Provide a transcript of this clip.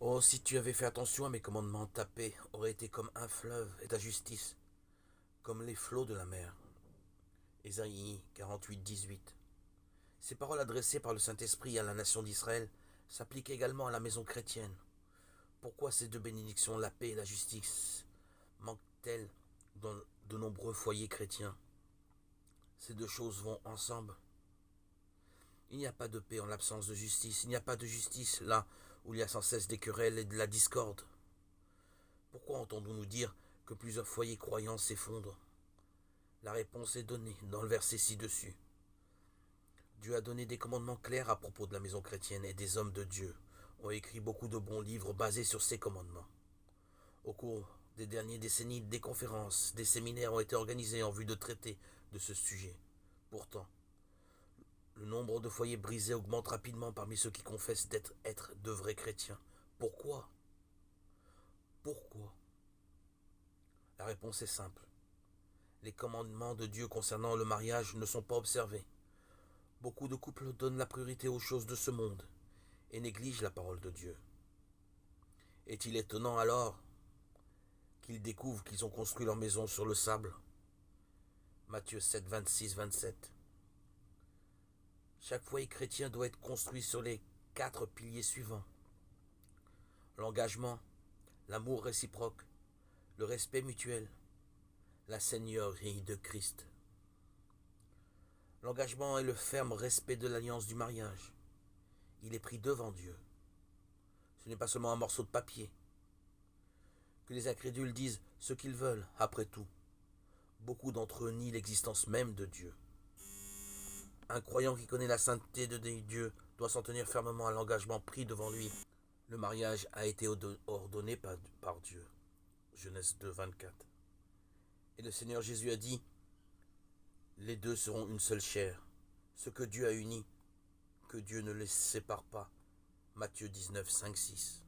Oh, si tu avais fait attention à mes commandements, ta paix aurait été comme un fleuve et ta justice comme les flots de la mer. Ésaïe 48, 18. Ces paroles adressées par le Saint-Esprit à la nation d'Israël s'appliquent également à la maison chrétienne. Pourquoi ces deux bénédictions, la paix et la justice, manquent-elles dans de nombreux foyers chrétiens? Ces deux choses vont ensemble. Il n'y a pas de paix en l'absence de justice. Il n'y a pas de justice là où il y a sans cesse des querelles et de la discorde. Pourquoi entendons-nous dire que plusieurs foyers croyants s'effondrent? La réponse est donnée dans le verset ci-dessus. Dieu a donné des commandements clairs à propos de la maison chrétienne et des hommes de Dieu ont écrit beaucoup de bons livres basés sur ces commandements. Au cours des dernières décennies, des conférences, des séminaires ont été organisés en vue de traiter de ce sujet. Pourtant, le nombre de foyers brisés augmente rapidement parmi ceux qui confessent être de vrais chrétiens. Pourquoi? Pourquoi? La réponse est simple. Les commandements de Dieu concernant le mariage ne sont pas observés. Beaucoup de couples donnent la priorité aux choses de ce monde et négligent la parole de Dieu. Est-il étonnant alors qu'ils découvrent qu'ils ont construit leur maison sur le sable? Matthieu 7, 26, 27. Chaque foyer chrétien doit être construit sur les 4 piliers suivants. L'engagement, l'amour réciproque, le respect mutuel, la seigneurie de Christ. L'engagement est le ferme respect de l'alliance du mariage. Il est pris devant Dieu. Ce n'est pas seulement un morceau de papier. Que les incrédules disent ce qu'ils veulent, après tout. Beaucoup d'entre eux nient l'existence même de Dieu. Un croyant qui connaît la sainteté de Dieu doit s'en tenir fermement à l'engagement pris devant lui. Le mariage a été ordonné par Dieu. Genèse 2, 24. Et le Seigneur Jésus a dit, les deux seront une seule chair. Ce que Dieu a uni, que Dieu ne les sépare pas. Matthieu 19, 5, 6.